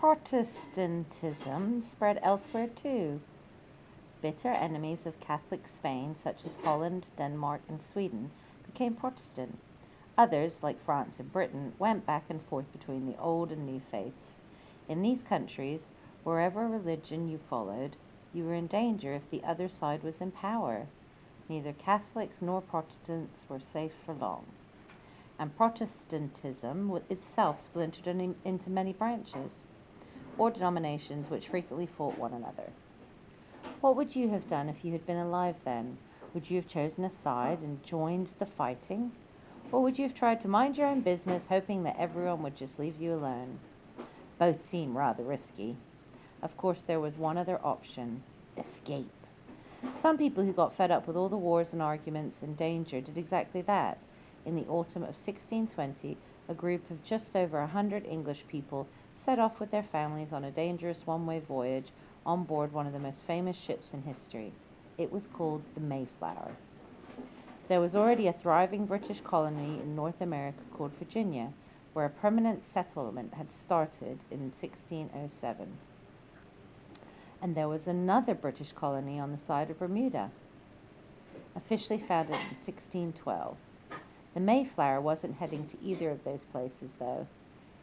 Protestantism spread elsewhere too. Bitter enemies of Catholic Spain, such as Holland, Denmark, and Sweden, became Protestant. Others, like France and Britain, went back and forth between the old and new faiths. In these countries, wherever religion you followed, you were in danger if the other side was in power. Neither Catholics nor Protestants were safe for long. And Protestantism itself splintered into many branches, or denominations which frequently fought one another. What would you have done if you had been alive then? Would you have chosen a side and joined the fighting? Or would you have tried to mind your own business, hoping that everyone would just leave you alone? Both seem rather risky. Of course, there was one other option: escape. Some people who got fed up with all the wars and arguments and danger did exactly that. In the autumn of 1620, a group of just over 100 English people set off with their families on a dangerous one-way voyage on board one of the most famous ships in history. It was called the Mayflower. There was already a thriving British colony in North America called Virginia, where a permanent settlement had started in 1607. And there was another British colony on the side of Bermuda, officially founded in 1612. The Mayflower wasn't heading to either of those places, though.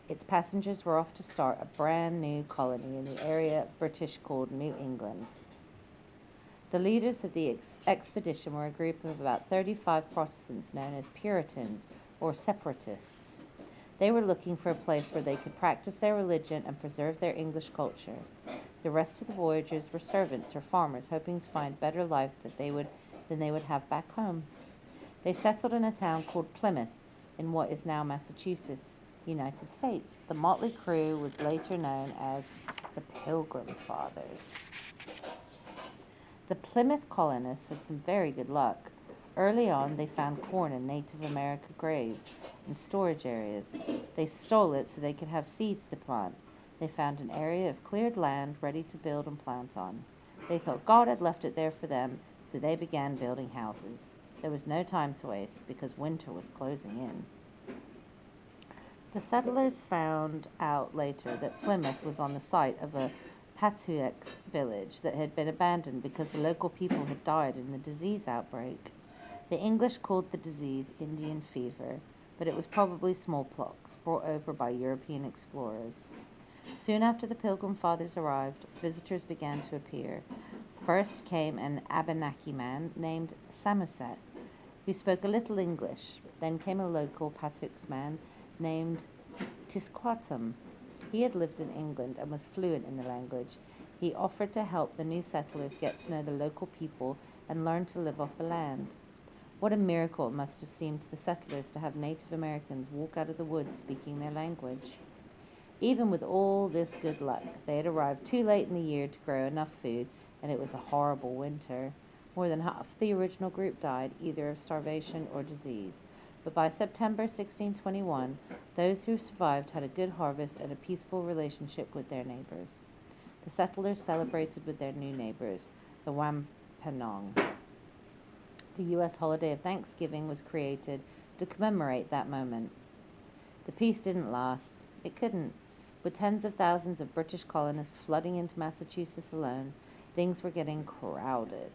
Its passengers were off to start a brand new colony in the area British called New England. The leaders of the expedition were a group of about 35 Protestants known as Puritans or Separatists. They were looking for a place where they could practice their religion and preserve their English culture. The rest of the voyagers were servants or farmers hoping to find better life than they would have back home. They settled in a town called Plymouth in what is now Massachusetts, United States. The motley crew was later known as the Pilgrim Fathers. The Plymouth colonists had some very good luck. Early on, they found corn in Native American graves and storage areas. They stole it so they could have seeds to plant. They found an area of cleared land ready to build and plant on. They thought God had left it there for them, so they began building houses. There was no time to waste because winter was closing in. The settlers found out later that Plymouth was on the site of a Patuxet village that had been abandoned because the local people had died in the disease outbreak. The English called the disease Indian fever, but it was probably smallpox brought over by European explorers. Soon after the Pilgrim Fathers arrived, visitors began to appear. First came an Abenaki man named Samoset, who spoke a little English. Then came a local Patuxet man named Tisquatum. He had lived in England and was fluent in the language. He offered to help the new settlers get to know the local people and learn to live off the land. What a miracle it must have seemed to the settlers to have Native Americans walk out of the woods speaking their language. Even with all this good luck, they had arrived too late in the year to grow enough food, and it was a horrible winter. More than half the original group died, either of starvation or disease. But by September 1621, those who survived had a good harvest and a peaceful relationship with their neighbors. The settlers celebrated with their new neighbors, the Wampanoag. The U.S. holiday of Thanksgiving was created to commemorate that moment. The peace didn't last. It couldn't. With tens of thousands of British colonists flooding into Massachusetts alone, things were getting crowded.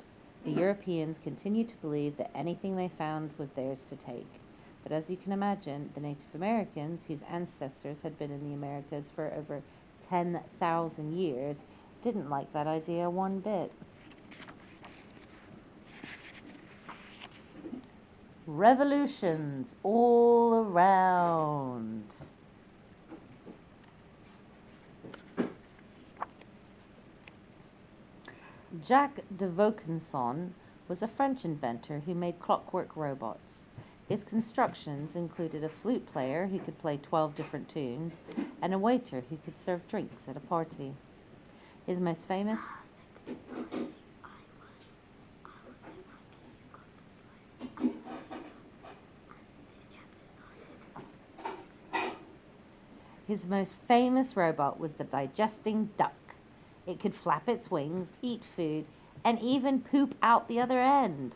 The Europeans continued to believe that anything they found was theirs to take. But as you can imagine, the Native Americans, whose ancestors had been in the Americas for over 10,000 years, didn't like that idea one bit. Revolutions all around. Jacques de Vaucanson was a French inventor who made clockwork robots. His constructions included a flute player who could play 12 different tunes and a waiter who could serve drinks at a party. His most famous robot was the digesting duck. It could flap its wings, eat food, and even poop out the other end.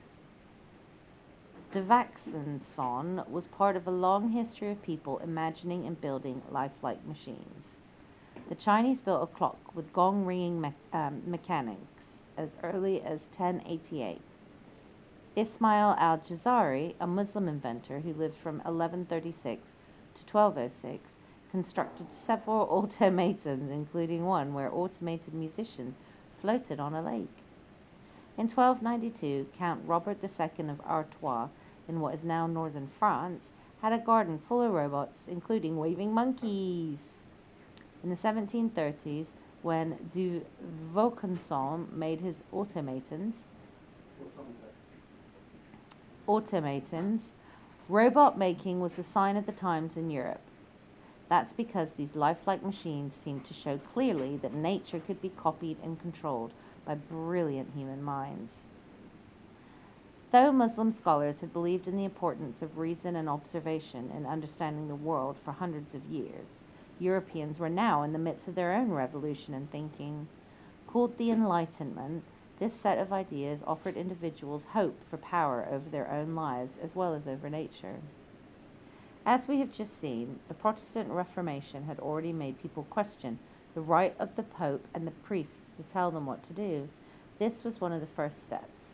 De was part of a long history of people imagining and building lifelike machines. The Chinese built a clock with gong ringing mechanics as early as 1088. Ismail al-Jazari, a Muslim inventor who lived from 1136 to 1206, constructed several automatons, including one where automated musicians floated on a lake. In 1292, Count Robert II of Artois, in what is now northern France, had a garden full of robots, including waving monkeys. In the 1730s, when du Vaucanson made his automatons, robot making was a sign of the times in Europe. That's because these lifelike machines seemed to show clearly that nature could be copied and controlled by brilliant human minds. Though Muslim scholars had believed in the importance of reason and observation in understanding the world for hundreds of years, Europeans were now in the midst of their own revolution in thinking. Called the Enlightenment, this set of ideas offered individuals hope for power over their own lives as well as over nature. As we have just seen, the Protestant Reformation had already made people question the right of the Pope and the priests to tell them what to do. This was one of the first steps.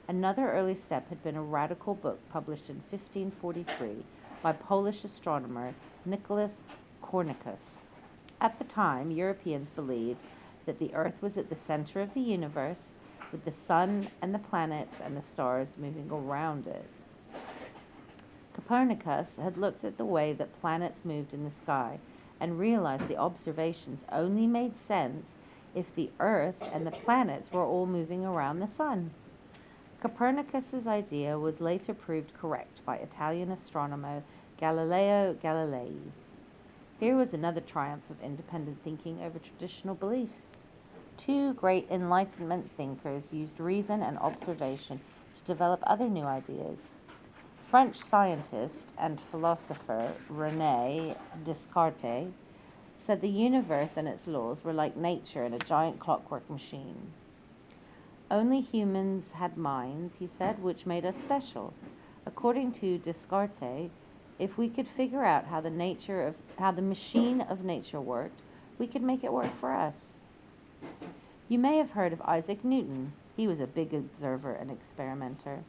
Another early step had been a radical book published in 1543 by Polish astronomer Nicholas Copernicus. At the time, Europeans believed that the Earth was at the center of the universe, with the sun and the planets and the stars moving around it. Copernicus had looked at the way that planets moved in the sky and realized the observations only made sense if the Earth and the planets were all moving around the sun. Copernicus's idea was later proved correct by Italian astronomer Galileo Galilei. Here was another triumph of independent thinking over traditional beliefs. Two great Enlightenment thinkers used reason and observation to develop other new ideas. French scientist and philosopher René Descartes said the universe and its laws were like nature in a giant clockwork machine. Only humans had minds, he said, which made us special. According to Descartes, if we could figure out how the machine of nature worked, we could make it work for us. You may have heard of Isaac Newton. He was a big observer and experimenter.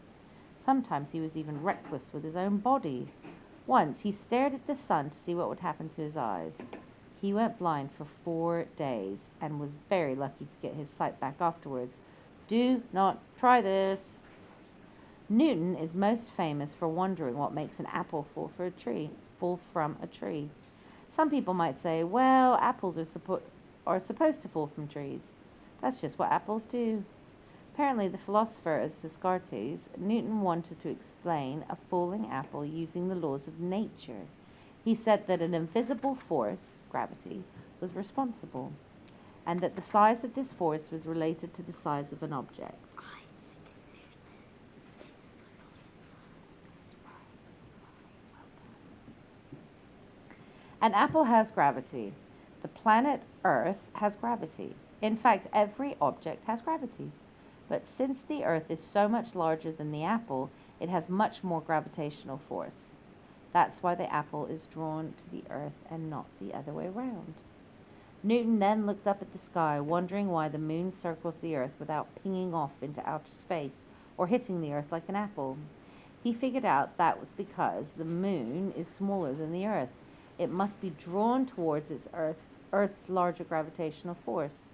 Sometimes he was even reckless with his own body. Once he stared at the sun to see what would happen to his eyes. He went blind for 4 days and was very lucky to get his sight back afterwards. Do not try this. Newton is most famous for wondering what makes an apple fall from a tree. Some people might say, well, apples are supposed to fall from trees. That's just what apples do. Apparently, the philosopher as Descartes, Newton wanted to explain a falling apple using the laws of nature. He said that an invisible force, gravity, was responsible, and that the size of this force was related to the size of an object. An apple has gravity. The planet Earth has gravity. In fact, every object has gravity. But since the Earth is so much larger than the apple, it has much more gravitational force. That's why the apple is drawn to the Earth and not the other way around. Newton then looked up at the sky, wondering why the moon circles the Earth without pinging off into outer space or hitting the Earth like an apple. He figured out that was because the moon is smaller than the Earth. It must be drawn towards Earth's larger gravitational force.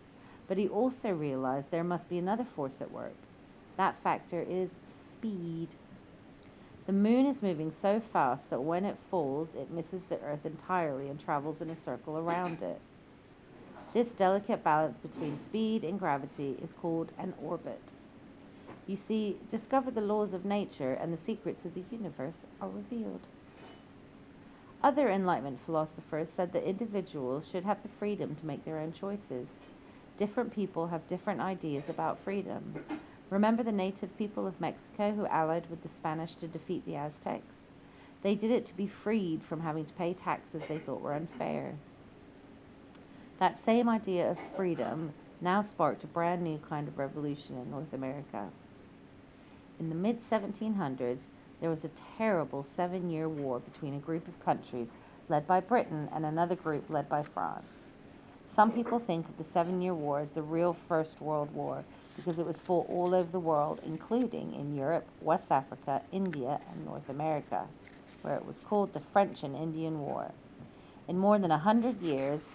But he also realized there must be another force at work. That factor is speed. The moon is moving so fast that when it falls, it misses the Earth entirely and travels in a circle around it. This delicate balance between speed and gravity is called an orbit. You see, discover the laws of nature and the secrets of the universe are revealed. Other Enlightenment philosophers said that individuals should have the freedom to make their own choices. Different people have different ideas about freedom. Remember the native people of Mexico who allied with the Spanish to defeat the Aztecs? They did it to be freed from having to pay taxes they thought were unfair. That same idea of freedom now sparked a brand new kind of revolution in North America. In the mid-1700s, there was a terrible 7-year war between a group of countries led by Britain and another group led by France. Some people think of the 7-Year War as the real First World War because it was fought all over the world, including in Europe, West Africa, India, and North America, where it was called the French and Indian War. In more than 100 years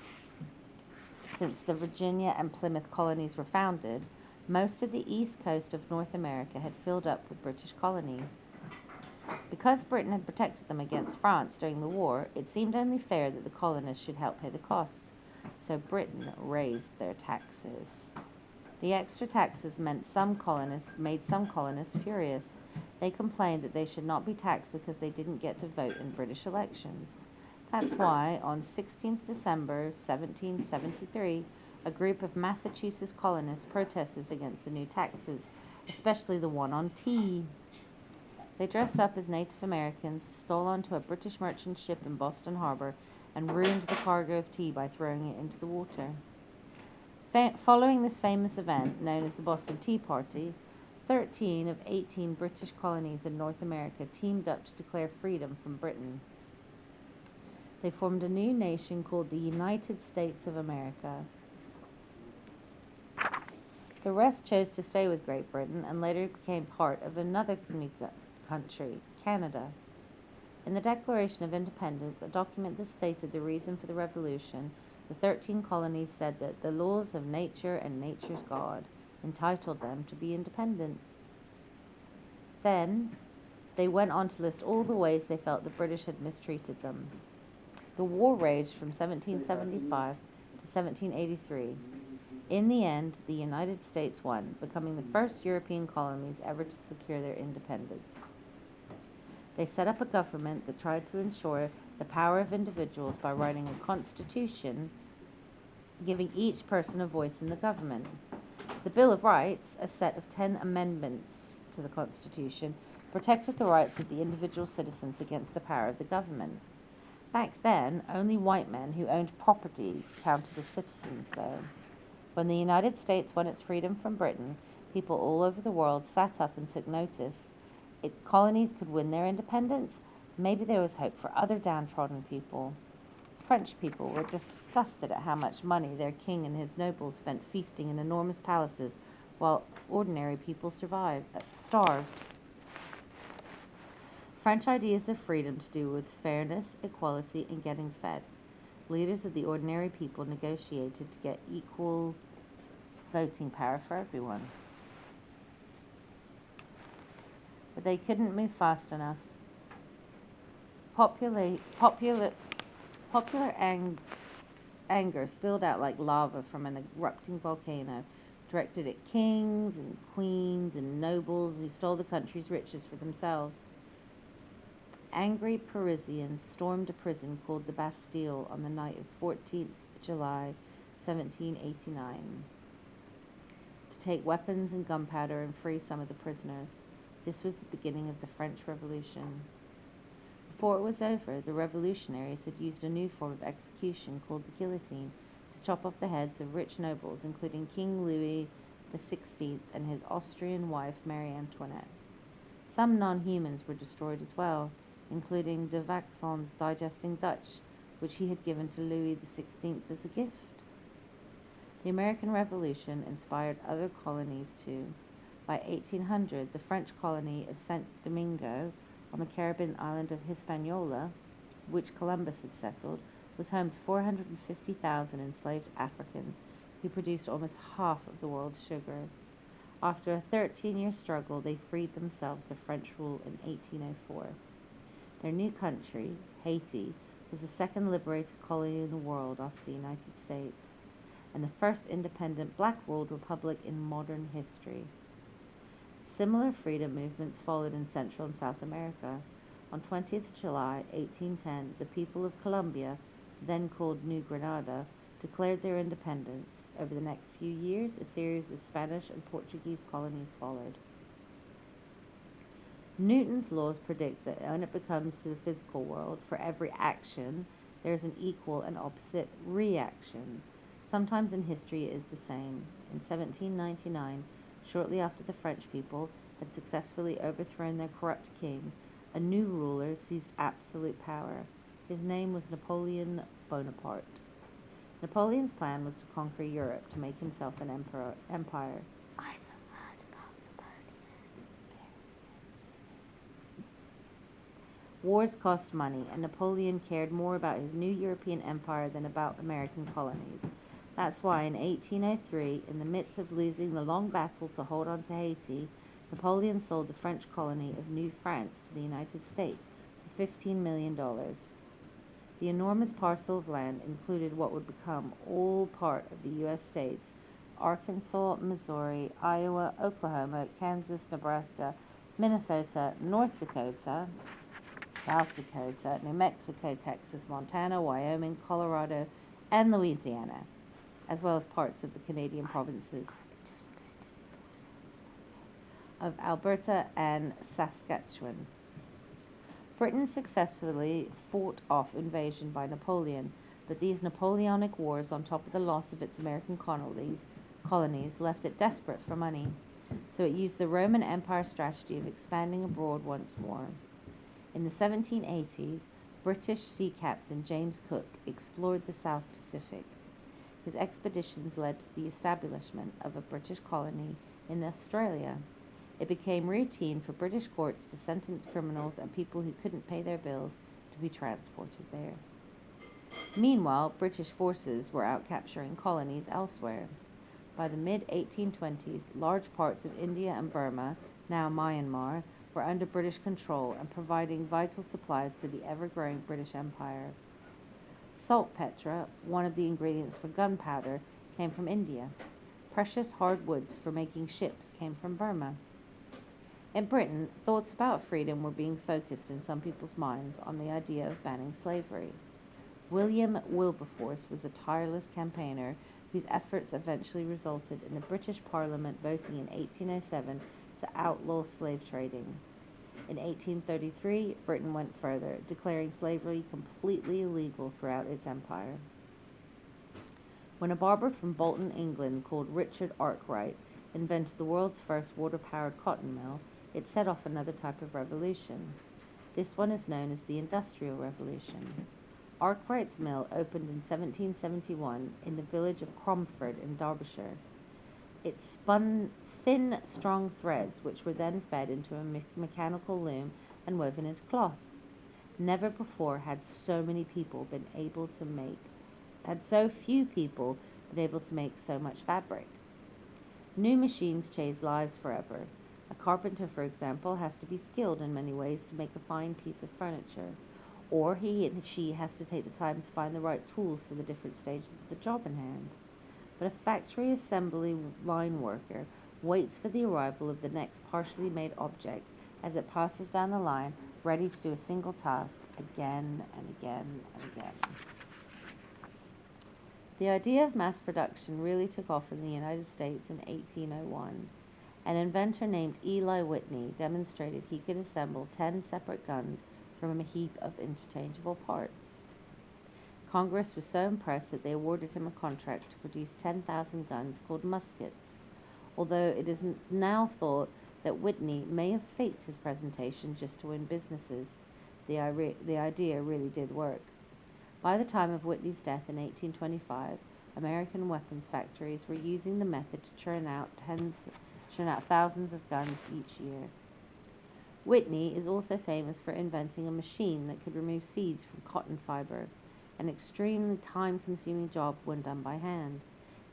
since the Virginia and Plymouth colonies were founded, most of the east coast of North America had filled up with British colonies. Because Britain had protected them against France during the war, it seemed only fair that the colonists should help pay the cost. So Britain raised their taxes. The extra taxes made some colonists furious. They complained that they should not be taxed because they didn't get to vote in British elections. That's why, on 16th December 1773, a group of Massachusetts colonists protested against the new taxes, especially the one on tea. They dressed up as Native Americans, stole onto a British merchant ship in Boston Harbor, and ruined the cargo of tea by throwing it into the water. Following this famous event, known as the Boston Tea Party, 13 of 18 British colonies in North America teamed up to declare freedom from Britain. They formed a new nation called the United States of America. The rest chose to stay with Great Britain and later became part of another country, Canada. In the Declaration of Independence, a document that stated the reason for the revolution, the 13 colonies said that the laws of nature and nature's God entitled them to be independent. Then, they went on to list all the ways they felt the British had mistreated them. The war raged from 1775 to 1783. In the end, the United States won, becoming the first European colonies ever to secure their independence. They set up a government that tried to ensure the power of individuals by writing a constitution, giving each person a voice in the government. The Bill of Rights, a set of 10 amendments to the Constitution, protected the rights of the individual citizens against the power of the government. Back then, only white men who owned property counted as citizens, though. When the United States won its freedom from Britain, people all over the world sat up and took notice. Its colonies could win their independence. Maybe there was hope for other downtrodden people. French people were disgusted at how much money their king and his nobles spent feasting in enormous palaces, while ordinary people starved. French ideas of freedom to do with fairness, equality, and getting fed. Leaders of the ordinary people negotiated to get equal voting power for everyone. But they couldn't move fast enough. Popular anger spilled out like lava from an erupting volcano, directed at kings and queens and nobles who stole the country's riches for themselves. Angry Parisians stormed a prison called the Bastille on the night of 14th July 1789 to take weapons and gunpowder and free some of the prisoners. This was the beginning of the French Revolution. Before it was over, the revolutionaries had used a new form of execution called the guillotine to chop off the heads of rich nobles, including King Louis XVI and his Austrian wife Marie Antoinette. Some non-humans were destroyed as well, including de Vaxon's digesting Dutch, which he had given to Louis XVI as a gift. The American Revolution inspired other colonies too. By 1800, the French colony of Saint Domingo on the Caribbean island of Hispaniola, which Columbus had settled, was home to 450,000 enslaved Africans who produced almost half of the world's sugar. After a 13-year struggle, they freed themselves of French rule in 1804. Their new country, Haiti, was the second liberated colony in the world after the United States, and the first independent black world republic in modern history. Similar freedom movements followed in Central and South America. On 20th July 1810, the people of Colombia, then called New Granada, declared their independence. Over the next few years, a series of Spanish and Portuguese colonies followed. Newton's laws predict that when it comes to the physical world, for every action, there is an equal and opposite reaction. Sometimes in history it is the same. In 1799, shortly after the French people had successfully overthrown their corrupt king, a new ruler seized absolute power. His name was Napoleon Bonaparte. Napoleon's plan was to conquer Europe to make himself an empire. Wars cost money, and Napoleon cared more about his new European empire than about American colonies. That's why in 1803, in the midst of losing the long battle to hold on to Haiti, Napoleon sold the French colony of New France to the United States for $15 million. The enormous parcel of land included what would become all part of the U.S. states: Arkansas, Missouri, Iowa, Oklahoma, Kansas, Nebraska, Minnesota, North Dakota, South Dakota, New Mexico, Texas, Montana, Wyoming, Colorado, and Louisiana, as well as parts of the Canadian provinces of Alberta and Saskatchewan. Britain successfully fought off invasion by Napoleon, but these Napoleonic wars, on top of the loss of its American colonies, left it desperate for money. So it used the Roman Empire strategy of expanding abroad once more. In the 1780s, British sea captain James Cook explored the South Pacific. His expeditions led to the establishment of a British colony in Australia. It became routine for British courts to sentence criminals and people who couldn't pay their bills to be transported there. Meanwhile, British forces were out capturing colonies elsewhere. By the mid-1820s, large parts of India and Burma, now Myanmar, were under British control and providing vital supplies to the ever-growing British Empire. Saltpetre, one of the ingredients for gunpowder, came from India. Precious hard woods for making ships came from Burma. In Britain, thoughts about freedom were being focused in some people's minds on the idea of banning slavery. William Wilberforce was a tireless campaigner whose efforts eventually resulted in the British Parliament voting in 1807 to outlaw slave trading. In 1833, Britain went further, declaring slavery completely illegal throughout its empire. When a barber from Bolton, England, called Richard Arkwright invented the world's first water-powered cotton mill, it set off another type of revolution. This one is known as the Industrial Revolution. Arkwright's mill opened in 1771 in the village of Cromford in Derbyshire. It spun thin, strong threads which were then fed into a mechanical loom and woven into cloth. Never before had so few people been able to make so much fabric. New machines change lives forever. A carpenter, for example, has to be skilled in many ways to make a fine piece of furniture, or he and she has to take the time to find the right tools for the different stages of the job in hand. But a factory assembly line worker waits for the arrival of the next partially made object as it passes down the line, ready to do a single task again and again and again. The idea of mass production really took off in the United States in 1801. An inventor named Eli Whitney demonstrated he could assemble 10 separate guns from a heap of interchangeable parts. Congress was so impressed that they awarded him a contract to produce 10,000 guns called muskets, although it is now thought that Whitney may have faked his presentation just to win businesses. The idea really did work. By the time of Whitney's death in 1825, American weapons factories were using the method to churn out thousands of guns each year. Whitney is also famous for inventing a machine that could remove seeds from cotton fiber, an extremely time-consuming job when done by hand.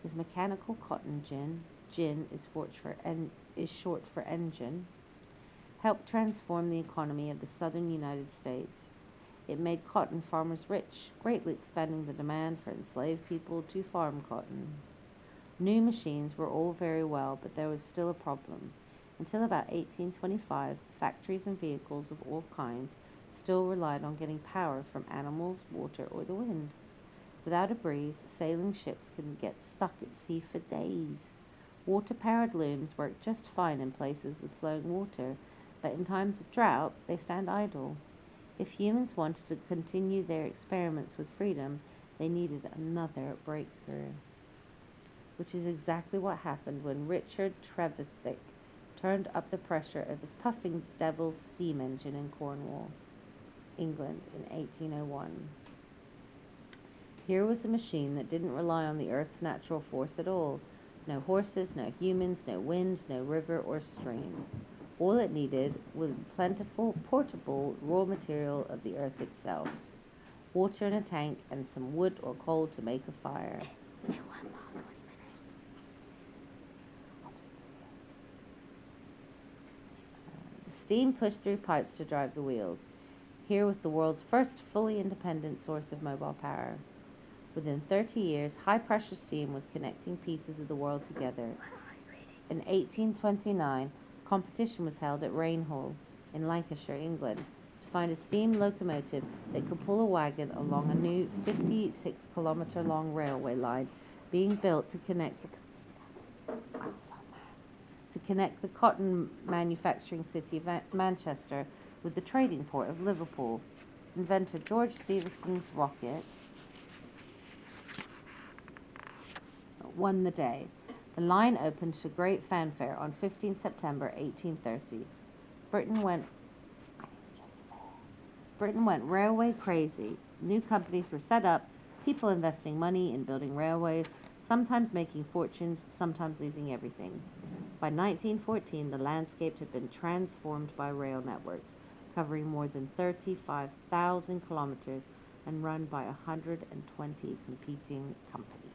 His mechanical cotton gin is short for engine, helped transform the economy of the southern United States. It made cotton farmers rich, greatly expanding the demand for enslaved people to farm cotton. New machines were all very well, but there was still a problem. Until about 1825, factories and vehicles of all kinds still relied on getting power from animals, water, or the wind. Without a breeze, sailing ships could get stuck at sea for days. Water-powered looms work just fine in places with flowing water, but in times of drought, they stand idle. If humans wanted to continue their experiments with freedom, they needed another breakthrough. Which is exactly what happened when Richard Trevithick turned up the pressure of his puffing Devil's steam engine in Cornwall, England, in 1801. Here was a machine that didn't rely on the earth's natural force at all. No horses, no humans, no wind, no river or stream. All it needed was plentiful, portable raw material of the earth itself. Water in a tank and some wood or coal to make a fire. The steam pushed through pipes to drive the wheels. Here was the world's first fully independent source of mobile power. Within 30 years, high-pressure steam was connecting pieces of the world together. In 1829, competition was held at Rainhall in Lancashire, England, to find a steam locomotive that could pull a wagon along a new 56-kilometre-long railway line being built to connect the cotton manufacturing city of Manchester with the trading port of Liverpool. Inventor George Stephenson's rocket won the day. The line opened to great fanfare on 15 September 1830. Britain went railway crazy. New companies were set up, people investing money in building railways, sometimes making fortunes, sometimes losing everything. By 1914, the landscape had been transformed by rail networks, covering more than 35,000 kilometers and run by 120 competing companies.